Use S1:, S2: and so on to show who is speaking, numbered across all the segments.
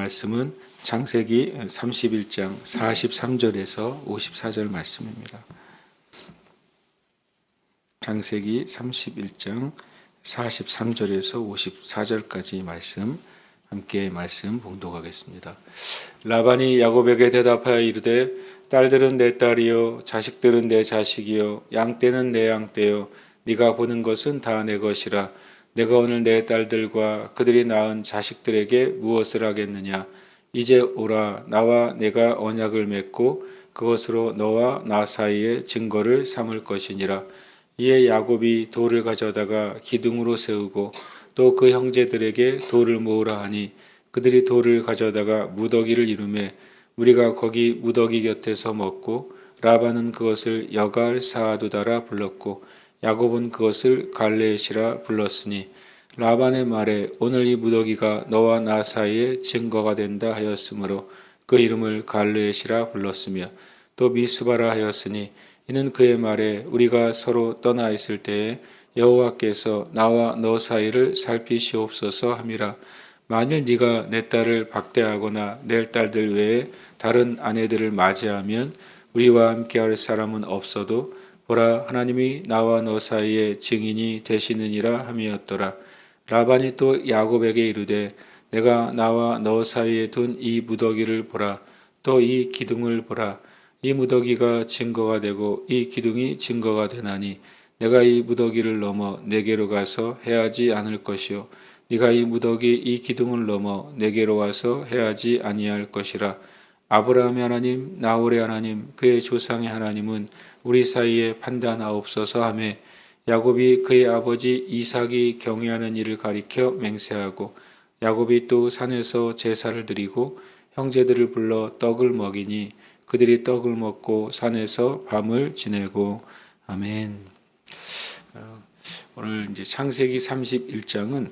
S1: 말씀은 창세기 31장 43절에서 54절 말씀입니다. 창세기 31장 43절에서 54절까지 말씀 함께 말씀 봉독하겠습니다. 라반이 야곱에게 대답하여 이르되 딸들은 내 딸이요 자식들은 내 자식이요 양떼는 내 양떼요 네가 보는 것은 다 내 것이라. 내가 오늘 내 딸들과 그들이 낳은 자식들에게 무엇을 하겠느냐. 이제 오라. 나와 내가 언약을 맺고 그것으로 너와 나 사이에 증거를 삼을 것이니라. 이에 야곱이 돌을 가져다가 기둥으로 세우고 또 그 형제들에게 돌을 모으라 하니 그들이 돌을 가져다가 무더기를 이루매 우리가 거기 무더기 곁에서 먹고 라반은 그것을 여갈 사두다라 불렀고 야곱은 그것을 갈레시라 불렀으니 라반의 말에 오늘 이 무더기가 너와 나 사이에 증거가 된다 하였으므로 그 이름을 갈레시라 불렀으며 또 미스바라 하였으니 이는 그의 말에 우리가 서로 떠나 있을 때에 여호와께서 나와 너 사이를 살피시옵소서 함이라. 만일 네가 내 딸을 박대하거나 내 딸들 외에 다른 아내들을 맞이하면 우리와 함께할 사람은 없어도 보라 하나님이 나와 너 사이에 증인이 되시느니라 함이었더라. 라반이 또 야곱에게 이르되 내가 나와 너 사이에 둔 이 무더기를 보라. 또 이 기둥을 보라. 이 무더기가 증거가 되고 이 기둥이 증거가 되나니 내가 이 무더기를 넘어 내게로 가서 해하지 않을 것이요 네가 이 무더기 이 기둥을 넘어 내게로 와서 해하지 아니할 것이라. 아브라함의 하나님 나홀의 하나님 그의 조상의 하나님은 우리 사이에 판단하옵소서 하며 야곱이 그의 아버지 이삭이 경외하는 일을 가리켜 맹세하고 야곱이 또 산에서 제사를 드리고 형제들을 불러 떡을 먹이니 그들이 떡을 먹고 산에서 밤을 지내고. 아멘. 오늘 이제 창세기 31장은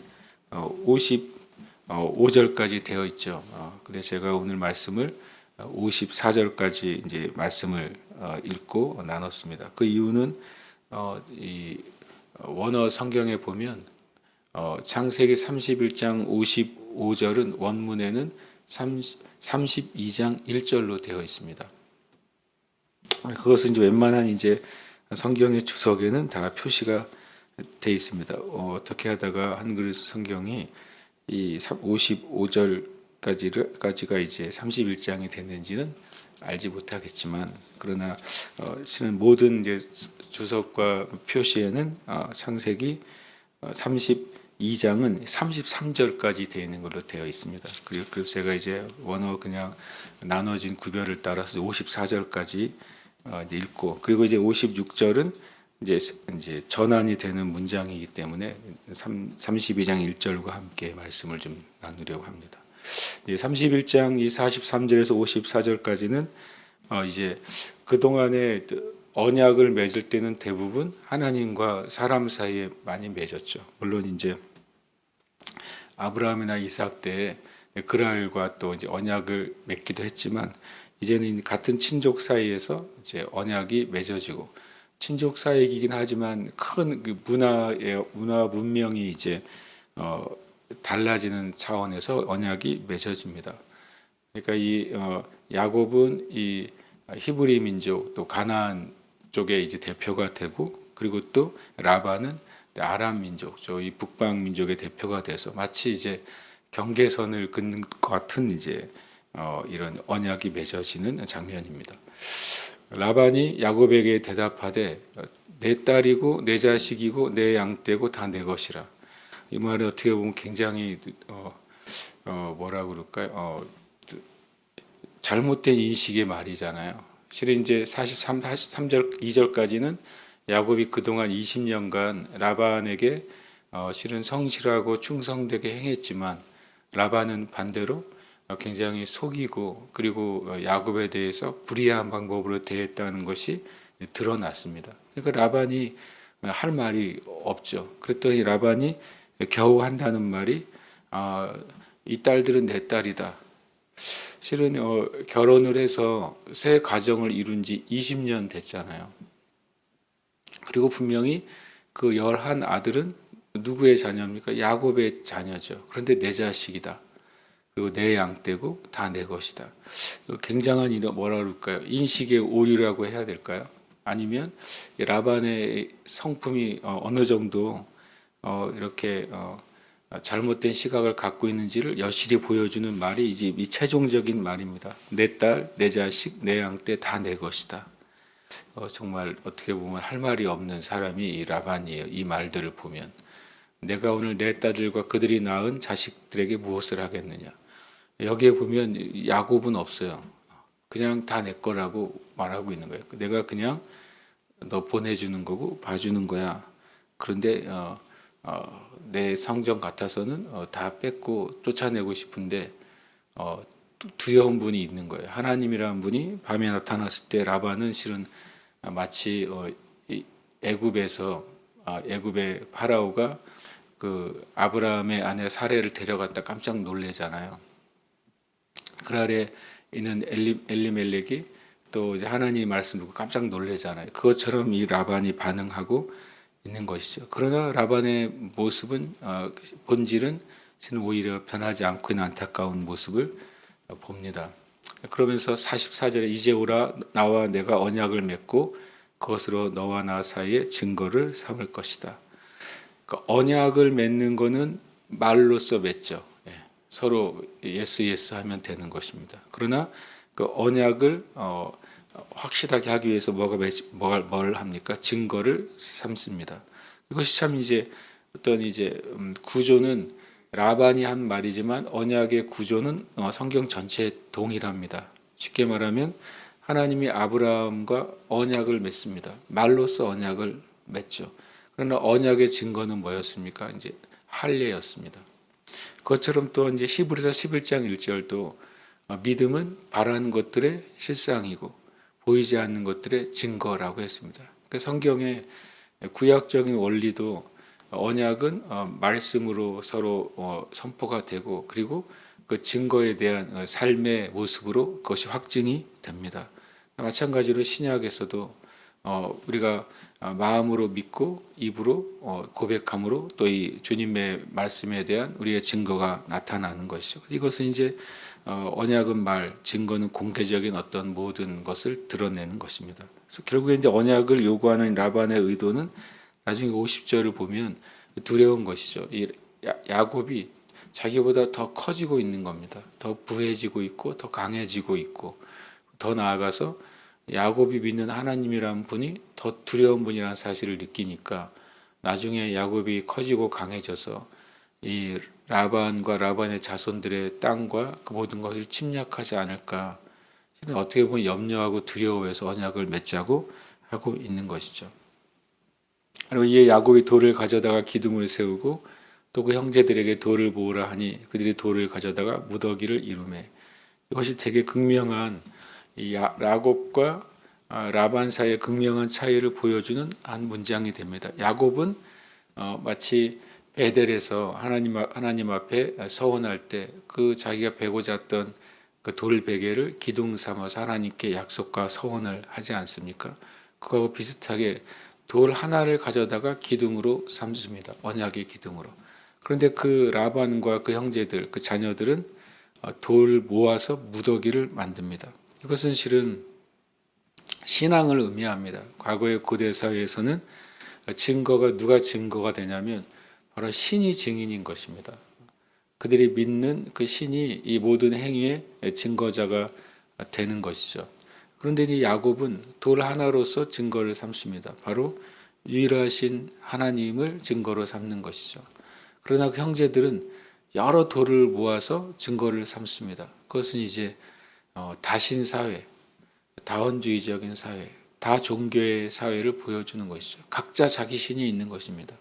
S1: 55절까지 되어 있죠. 근데 제가 오늘 말씀을 54절까지 이제 말씀을 읽고 나눴습니다. 그 이유는 이 원어 성경에 보면 창세기 31장 55절은 원문에는 32장 1절로 되어 있습니다. 그것은 이제 웬만한 이제 성경의 주석에는 다 표시가 되어 있습니다. 어떻게 하다가 한글 성경이 이 55절까지가 이제 31장이 됐는지는 알지 못하겠지만, 그러나 실은 모든 이제 주석과 표시에는 창세기 32장은 33절까지 되어 있는 걸로 되어 있습니다. 그래서 제가 이제 원어 그냥 나눠진 구별을 따라서 54절까지 읽고, 그리고 이제 56절은 이제 전환이 되는 문장이기 때문에 32장 1절과 함께 말씀을 좀 나누려고 합니다. 31장 이 43절에서 54절까지는 이제 그동안에 언약을 맺을 때는 대부분 하나님과 사람 사이에 많이 맺었죠. 물론 이제 아브라함이나 이삭 때에 그랄과 또 이제 언약을 맺기도 했지만, 이제는 같은 친족 사이에서 이제 언약이 맺어지고, 친족 사이이긴 하지만 큰 문화 문명이 이제 달라지는 차원에서 언약이 맺어집니다. 그러니까 이 야곱은 이 히브리 민족 또 가나안 쪽에 이제 대표가 되고, 그리고 또 라반은 아람 민족, 이 북방 민족의 대표가 돼서 마치 이제 경계선을 긋는 것 같은 이제 이런 언약이 맺어지는 장면입니다. 라반이 야곱에게 대답하되 내 딸이고 내 자식이고 내 양떼고 다 내 것이라. 이 말이 어떻게 보면 굉장히 뭐라 그럴까요? 잘못된 인식의 말이잖아요. 실은 이제 43절 2절까지는 야곱이 그동안 20년간 라반에게 실은 성실하고 충성되게 행했지만, 라반은 반대로 굉장히 속이고 그리고 야곱에 대해서 불의한 방법으로 대했다는 것이 드러났습니다. 그러니까 라반이 할 말이 없죠. 그랬더니 라반이 겨우 한다는 말이 이 딸들은 내 딸이다. 실은 결혼을 해서 새 가정을 이룬 지 20년 됐잖아요. 그리고 분명히 그 11 아들은 누구의 자녀입니까? 야곱의 자녀죠. 그런데 내 자식이다. 그리고 내 양떼고 다 내 것이다. 굉장한 이런 뭐라 그럴까요? 인식의 오류라고 해야 될까요? 아니면 라반의 성품이 어느 정도 이렇게 잘못된 시각을 갖고 있는지를 여실히 보여주는 말이 이제 이 최종적인 말입니다. 내 딸, 내 자식, 내 양떼 다 내 것이다. 정말 어떻게 보면 할 말이 없는 사람이 이 라반이에요. 이 말들을 보면 내가 오늘 내 딸들과 그들이 낳은 자식들에게 무엇을 하겠느냐. 여기에 보면 야곱은 없어요. 그냥 다 내 거라고 말하고 있는 거예요. 내가 그냥 너 보내주는 거고 봐주는 거야. 그런데 내 성정 같아서는 다 뺏고 쫓아내고 싶은데 두려운 분이 있는 거예요. 하나님이라는 분이 밤에 나타났을 때 라반은 실은 마치 애굽에서 애굽의 파라오가 그 아브라함의 아내 사레를 데려갔다 깜짝 놀래잖아요. 그 아래 있는 엘리멜렉이 또 이제 하나님의 말씀 듣고 깜짝 놀래잖아요. 그것처럼 이 라반이 반응하고 있는 것이죠. 그러나 라반의 모습은 본질은 오히려 변하지 않고 있는 안타까운 모습을 봅니다. 그러면서 44절에 이제 오라 나와 내가 언약을 맺고 그것으로 너와 나 사이에 증거를 삼을 것이다. 그러니까 언약을 맺는 것은 말로써 맺죠. 서로 예스 하면 되는 것입니다. 그러나 그 언약을 확실하게 하기 위해서 뭘 합니까? 증거를 삼습니다. 이것이 참 이제 어떤 이제 구조는 라반이 한 말이지만 언약의 구조는 성경 전체에 동일합니다. 쉽게 말하면 하나님이 아브라함과 언약을 맺습니다. 말로써 언약을 맺죠. 그러나 언약의 증거는 뭐였습니까? 이제 할례였습니다. 그것처럼 또 이제 히브리서 11장 1절도 믿음은 바라는 것들의 실상이고 보이지 않는 것들의 증거라고 했습니다. 그러니까 성경의 구약적인 원리도 언약은 말씀으로 서로 선포가 되고 그리고 그 증거에 대한 삶의 모습으로 그것이 확증이 됩니다. 마찬가지로 신약에서도 우리가 마음으로 믿고 입으로 고백함으로 또 이 주님의 말씀에 대한 우리의 증거가 나타나는 것이죠. 이것은 이제 언약은 말, 증거는 공개적인 어떤 모든 것을 드러내는 것입니다. 그래서 결국에 이제 언약을 요구하는 라반의 의도는 나중에 50절을 보면 두려운 것이죠. 이 야곱이 자기보다 더 커지고 있는 겁니다. 더 부해지고 있고 더 강해지고 있고 더 나아가서 야곱이 믿는 하나님이라는 분이 더 두려운 분이라는 사실을 느끼니까 나중에 야곱이 커지고 강해져서 이 라반과 라반의 자손들의 땅과 그 모든 것을 침략하지 않을까 어떻게 보면 염려하고 두려워해서 언약을 맺자고 하고 있는 것이죠. 그리고 이에 야곱이 돌을 가져다가 기둥을 세우고 또 그 형제들에게 돌을 모으라 하니 그들이 돌을 가져다가 무더기를 이루매. 이것이 되게 극명한 이 야곱과 라반 사이의 극명한 차이를 보여주는 한 문장이 됩니다. 야곱은 마치 베델에서 하나님 앞에 서원할 때 그 자기가 베고 잤던 그 돌 베개를 기둥 삼아서 하나님께 약속과 서원을 하지 않습니까? 그거하고 비슷하게 돌 하나를 가져다가 기둥으로 삼습니다. 언약의 기둥으로. 그런데 그 라반과 그 형제들, 그 자녀들은 돌 모아서 무더기를 만듭니다. 이것은 실은 신앙을 의미합니다. 과거의 고대 사회에서는 증거가 누가 증거가 되냐면 바로 신이 증인인 것입니다. 그들이 믿는 그 신이 이 모든 행위의 증거자가 되는 것이죠. 그런데 이 야곱은 돌 하나로서 증거를 삼습니다. 바로 유일하신 하나님을 증거로 삼는 것이죠. 그러나 그 형제들은 여러 돌을 모아서 증거를 삼습니다. 그것은 이제 다신 사회, 다원주의적인 사회, 다종교의 사회를 보여주는 것이죠. 각자 자기 신이 있는 것입니다.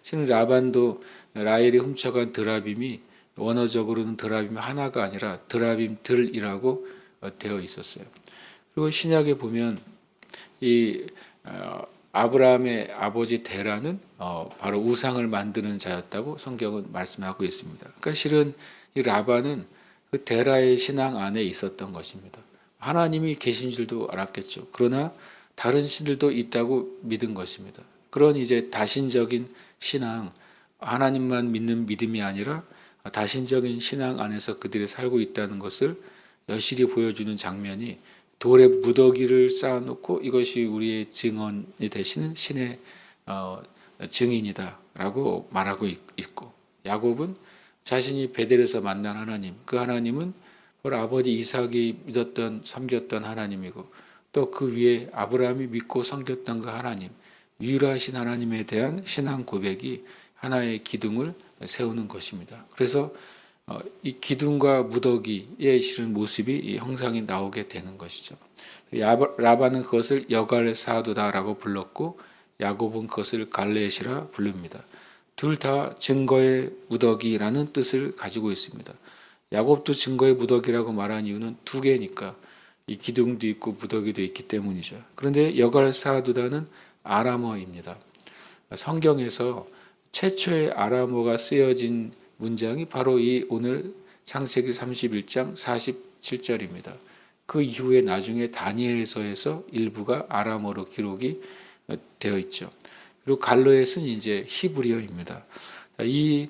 S1: 실은 라반도 라헬이 훔쳐간 드라빔이 원어적으로는 드라빔 하나가 아니라 드라빔들이라고 되어 있었어요. 그리고 신약에 보면 이 아브라함의 아버지 데라는 바로 우상을 만드는 자였다고 성경은 말씀하고 있습니다. 그러니까 실은 이 라반은 그 데라의 신앙 안에 있었던 것입니다. 하나님이 계신 줄도 알았겠죠. 그러나 다른 신들도 있다고 믿은 것입니다. 그런 이제 다신적인 신앙, 하나님만 믿는 믿음이 아니라 다신적인 신앙 안에서 그들이 살고 있다는 것을 여실히 보여주는 장면이 돌에 무더기를 쌓아놓고 이것이 우리의 증언이 되시는 신의 증인이다라고 말하고 있고, 야곱은 자신이 베델에서 만난 하나님, 그 하나님은 바로 아버지 이삭이 믿었던 섬겼던 하나님이고, 또 그 위에 아브라함이 믿고 섬겼던 그 하나님, 유일하신 하나님에 대한 신앙 고백이 하나의 기둥을 세우는 것입니다. 그래서 이 기둥과 무더기의 실은 모습이 이 형상이 나오게 되는 것이죠. 라반은 그것을 여갈 사두다라고 불렀고, 야곱은 그것을 갈레시라 부릅니다. 둘 다 증거의 무더기라는 뜻을 가지고 있습니다. 야곱도 증거의 무더기라고 말한 이유는 두 개니까, 이 기둥도 있고 무더기도 있기 때문이죠. 그런데 여갈 사두다는 아람어입니다. 성경에서 최초의 아람어가 쓰여진 문장이 바로 이 오늘 창세기 31장 47절입니다. 그 이후에 나중에 다니엘서에서 일부가 아람어로 기록이 되어 있죠. 그리고 갈로에서는 이제 히브리어입니다. 이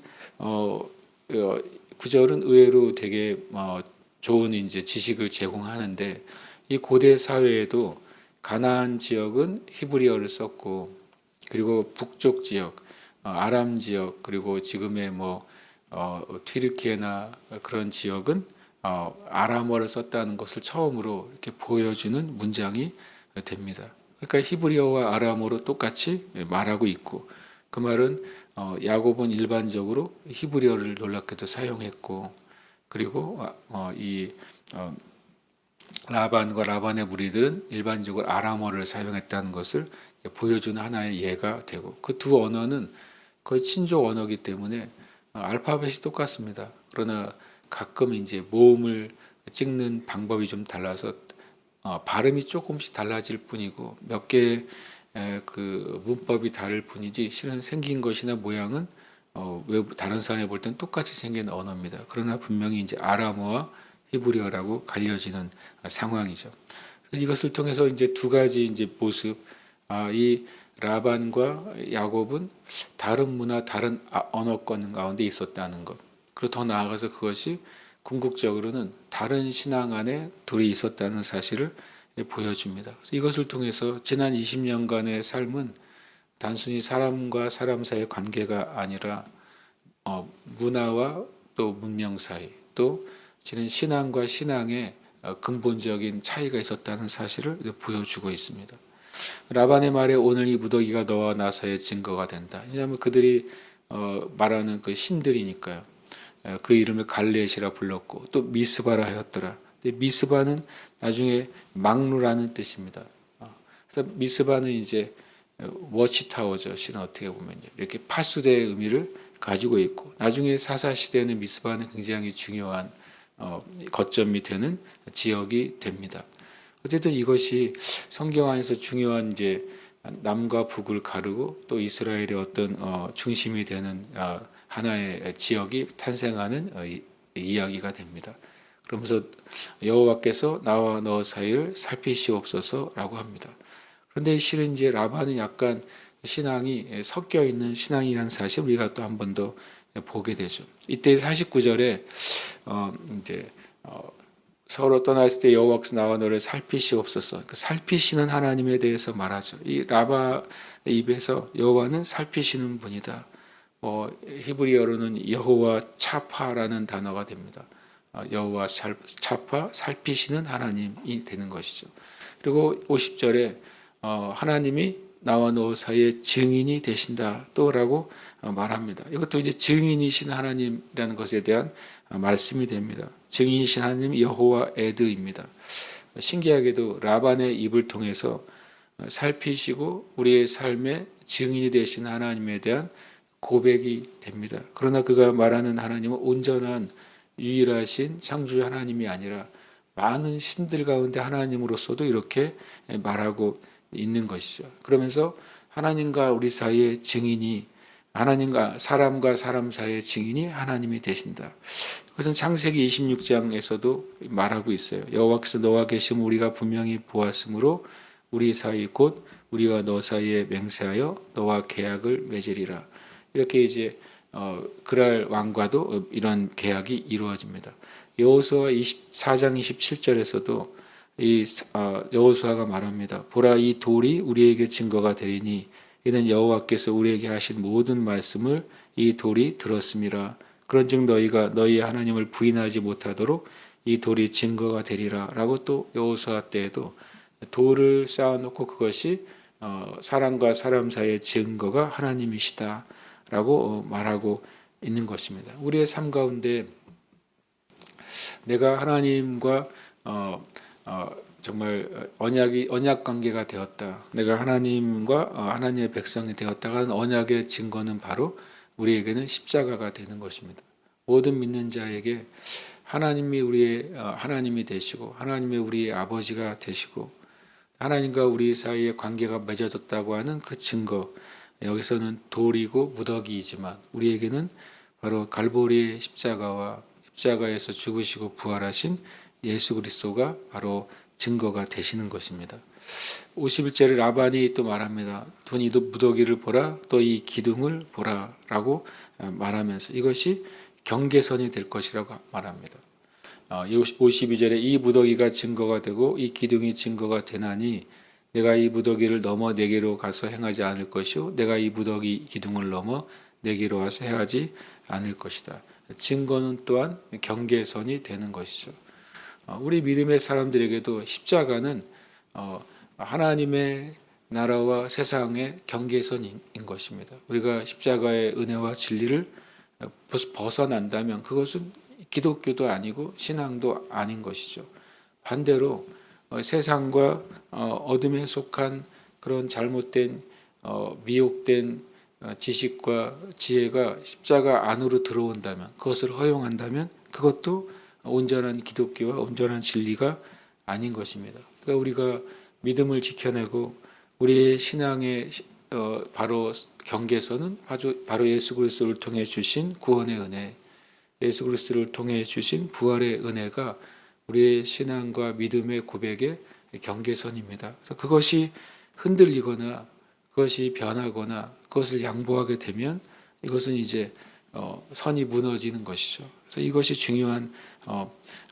S1: 구절은 의외로 되게 좋은 이제 지식을 제공하는데, 이 고대 사회에도 가나안 지역은 히브리어를 썼고, 그리고 북쪽 지역, 아람 지역, 그리고 지금의 튀르키예나 그런 지역은 아람어를 썼다는 것을 처음으로 이렇게 보여주는 문장이 됩니다. 그러니까 히브리어와 아람어로 똑같이 말하고 있고, 그 말은 야곱은 일반적으로 히브리어를 놀랍게도 사용했고, 그리고 라반과 라반의 무리들은 일반적으로 아람어를 사용했다는 것을 보여주는 하나의 예가 되고, 그 두 언어는 거의 친족 언어이기 때문에 알파벳이 똑같습니다. 그러나 가끔 이제 모음을 찍는 방법이 좀 달라서 발음이 조금씩 달라질 뿐이고, 몇 개의 그 문법이 다를 뿐이지 실은 생긴 것이나 모양은 다른 사람이 볼 땐 똑같이 생긴 언어입니다. 그러나 분명히 이제 아람어와 히브리어라고 갈려지는 상황이죠. 이것을 통해서 이제 두 가지 이제 모습, 이 라반과 야곱은 다른 문화, 다른 언어권 가운데 있었다는 것. 그리고 더 나아가서 그것이 궁극적으로는 다른 신앙 안에 둘이 있었다는 사실을 보여줍니다. 그래서 이것을 통해서 지난 20년간의 삶은 단순히 사람과 사람 사이의 관계가 아니라 문화와 또 문명 사이, 또 지난 신앙과 신앙의 근본적인 차이가 있었다는 사실을 보여주고 있습니다. 라반의 말에 오늘 이 무더기가 너와 나 사이의 증거가 된다. 왜냐하면 그들이 말하는 그 신들이니까요. 그 이름을 갈렛이라 불렀고, 또 미스바라 하였더라. 미스바는 나중에 막루라는 뜻입니다. 그래서 미스바는 이제 워치타워죠. 실은 어떻게 보면요, 이렇게 파수대의 의미를 가지고 있고, 나중에 사사 시대에는 미스바는 굉장히 중요한 거점이 되는 지역이 됩니다. 어쨌든 이것이 성경 안에서 중요한 이제 남과 북을 가르고 또 이스라엘의 어떤 중심이 되는 하나의 지역이 탄생하는 이야기가 됩니다. 그러면서 여호와께서 나와 너 사이를 살피시옵소서라고 합니다. 그런데 실은 이제 라반은 약간 신앙이 섞여 있는 신앙이라는 사실 우리가 또 한 번 더 보게 되죠. 이때 49절에 이제 서로 떠났을 때 여호와께서 나와 너를 살피시옵소서. 살피시는 하나님에 대해서 말하죠. 이 라반의 입에서 여호와는 살피시는 분이다. 히브리어로는 여호와 차파라는 단어가 됩니다. 여호와 차파, 살피시는 하나님이 되는 것이죠. 그리고 50절에 하나님이 나와 너 사이의 증인이 되신다 또라고 말합니다. 이것도 이제 증인이신 하나님이라는 것에 대한 말씀이 됩니다. 증인이신 하나님 여호와 에드입니다. 신기하게도 라반의 입을 통해서 살피시고 우리의 삶의 증인이 되신 하나님에 대한 고백이 됩니다. 그러나 그가 말하는 하나님은 온전한 유일하신 창조주 하나님이 아니라 많은 신들 가운데 하나님으로서도 이렇게 말하고 있는 것이죠. 그러면서 하나님과 우리 사이의 증인이, 하나님과 사람 사이의 증인이 하나님이 되신다. 그것은 창세기 26장에서도 말하고 있어요. 여호와께서 너와 계시면 우리가 분명히 보았으므로 우리 사이 곧 우리와 너 사이에 맹세하여 너와 계약을 맺으리라. 이렇게 이제 그랄 왕과도 이런 계약이 이루어집니다. 여호수아 24장 27절에서도 이 여호수아가 말합니다. 보라, 이 돌이 우리에게 증거가 되리니 이는 여호와께서 우리에게 하신 모든 말씀을 이 돌이 들었음이라. 그런즉 너희가 너희 하나님을 부인하지 못하도록 이 돌이 증거가 되리라. 라고 또 여호수아 때에도 돌을 쌓아놓고 그것이 사람과 사람 사이의 증거가 하나님이시다 라고 말하고 있는 것입니다. 우리의 삶 가운데 내가 하나님과 정말 언약 관계가 되었다. 내가 하나님과 하나님의 백성이 되었다가 하는 언약의 증거는 바로 우리에게는 십자가가 되는 것입니다. 모든 믿는 자에게 하나님이 우리의 하나님이 되시고 하나님의 우리의 아버지가 되시고 하나님과 우리 사이의 관계가 맺어졌다고 하는 그 증거, 여기서는 돌이고 무더기이지만 우리에게는 바로 갈보리의 십자가에서 죽으시고 부활하신 예수 그리스도가 바로 증거가 되시는 것입니다. 51절에 라반이 또 말합니다. 이 무더기를 보라, 또 이 기둥을 보라 라고 말하면서 이것이 경계선이 될 것이라고 말합니다. 52절에 이 무더기가 증거가 되고 이 기둥이 증거가 되나니 내가 이 무더기를 넘어 내게로 가서 행하지 않을 것이요 내가 이 무더기 기둥을 넘어 내게로 와서 행하지 않을 것이다. 증거는 또한 경계선이 되는 것이죠. 우리 믿음의 사람들에게도 십자가는 하나님의 나라와 세상의 경계선인 것입니다. 우리가 십자가의 은혜와 진리를 벗어난다면 그것은 기독교도 아니고 신앙도 아닌 것이죠. 반대로 세상과 어둠에 속한 그런 잘못된 미혹된 지식과 지혜가 십자가 안으로 들어온다면 그것을 허용한다면 그것도 온전한 기독교와 온전한 진리가 아닌 것입니다. 그러니까 우리가 믿음을 지켜내고 우리의 신앙의 바로 경계선은 바로 예수 그리스도를 통해 주신 구원의 은혜, 예수 그리스도를 통해 주신 부활의 은혜가 우리의 신앙과 믿음의 고백의 경계선입니다. 그래서 그것이 흔들리거나 그것이 변하거나 그것을 양보하게 되면 이것은 이제 선이 무너지는 것이죠. 그래서 이것이 중요한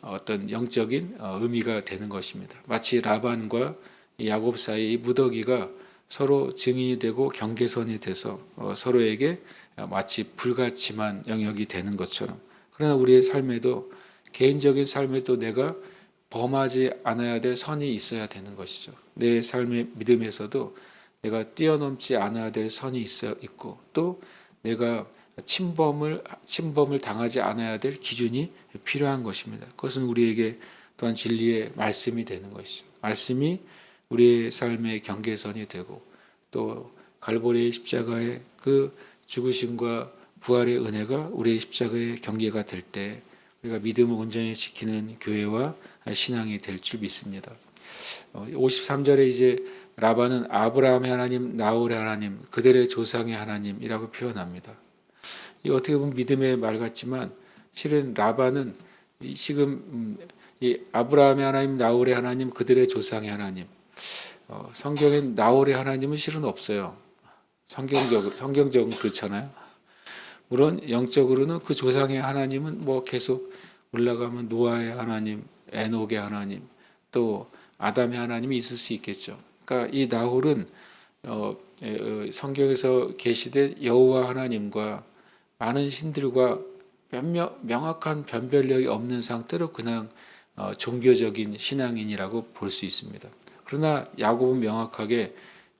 S1: 어떤 영적인 의미가 되는 것입니다. 마치 라반과 야곱 사이의 무더기가 서로 증인이 되고 경계선이 돼서 서로에게 마치 불가침한 영역이 되는 것처럼, 그러나 우리의 삶에도 개인적인 삶에도 내가 범하지 않아야 될 선이 있어야 되는 것이죠. 내 삶의 믿음에서도 내가 뛰어넘지 않아야 될 선이 있고 또 내가 침범을 당하지 않아야 될 기준이 필요한 것입니다. 그것은 우리에게 또한 진리의 말씀이 되는 것이죠. 말씀이 우리의 삶의 경계선이 되고 또 갈보리의 십자가의 그 죽으심과 부활의 은혜가 우리의 십자가의 경계가 될 때 우리가 믿음을 온전히 지키는 교회와 신앙이 될 줄 믿습니다. 53절에 이제 라반은 아브라함의 하나님, 나홀의 하나님, 그들의 조상의 하나님이라고 표현합니다. 이 어떻게 보면 믿음의 말 같지만 실은 라반은 지금 이 아브라함의 하나님, 나홀의 하나님, 그들의 조상의 하나님, 성경엔 나홀의 하나님은 실은 없어요. 성경적으로 그렇잖아요. 물론 영적으로는 그 조상의 하나님은 뭐 계속 올라가면 노아의 하나님, 에녹의 하나님, 또 아담의 하나님이 있을 수 있겠죠. 그러니까 이 나홀은 성경에서 계시된 여호와 하나님과 많은 신들과 명확한 변별력이 없는 상태로 그냥 종교적인 신앙인이라고 볼 수 있습니다. 그러나 야곱은 명확하게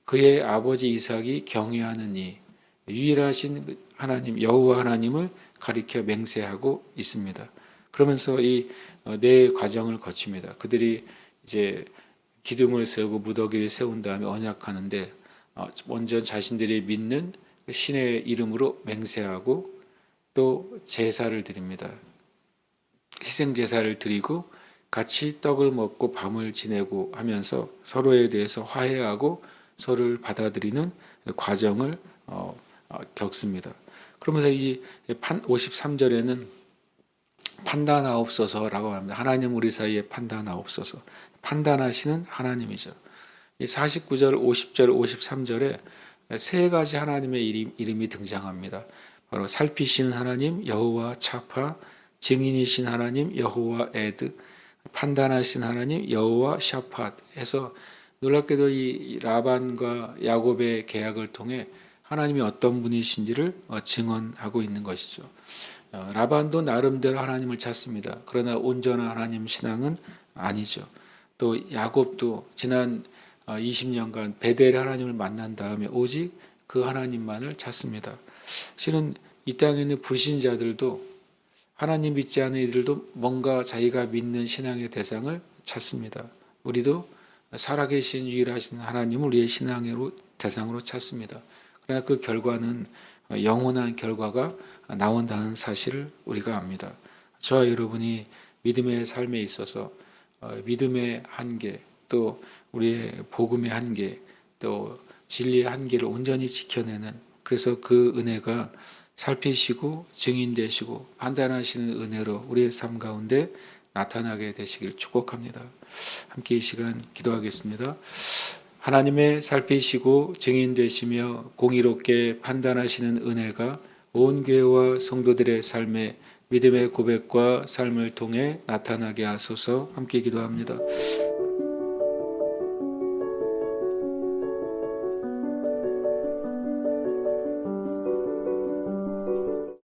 S1: 그의 아버지 이삭이 경외하는 이 유일하신 하나님 여호와 하나님을 가리켜 맹세하고 있습니다. 그러면서 이 네 과정을 거칩니다. 그들이 이제 기둥을 세우고 무더기를 세운 다음에 언약하는데 먼저 자신들이 믿는 신의 이름으로 맹세하고 또 제사를 드립니다. 희생 제사를 드리고 같이 떡을 먹고 밤을 지내고 하면서 서로에 대해서 화해하고 서로를 받아들이는 과정을 겪습니다. 그러면서 이 53절에는 판단하옵소서라고 합니다. 하나님 우리 사이에 판단하옵소서. 판단하시는 하나님이죠. 이 49절, 50절, 53절에 세 가지 하나님의 이름이 등장합니다. 바로 살피시는 하나님 여호와 차파, 증인이신 하나님 여호와 에드, 판단하신 하나님 여호와 샤팟 해서 놀랍게도 이 라반과 야곱의 계약을 통해 하나님이 어떤 분이신지를 증언하고 있는 것이죠. 라반도 나름대로 하나님을 찾습니다. 그러나 온전한 하나님 신앙은 아니죠. 또 야곱도 지난 20년간 베델의 하나님을 만난 다음에 오직 그 하나님만을 찾습니다. 실은 이 땅에 있는 불신자들도 하나님 믿지 않는 이들도 뭔가 자기가 믿는 신앙의 대상을 찾습니다. 우리도 살아계신 유일하신 하나님을 우리의 신앙의 대상으로 찾습니다. 그러나 그 결과는 영원한 결과가 나온다는 사실을 우리가 압니다. 저와 여러분이 믿음의 삶에 있어서 믿음의 한계, 또 우리의 복음의 한계, 또 진리의 한계를 온전히 지켜내는, 그래서 그 은혜가 살피시고 증인되시고 판단하시는 은혜로 우리의 삶 가운데 나타나게 되시길 축복합니다. 함께 이 시간 기도하겠습니다. 하나님의 살피시고 증인되시며 공의롭게 판단하시는 은혜가 온 교회와 성도들의 삶에 믿음의 고백과 삶을 통해 나타나게 하소서. 함께 기도합니다.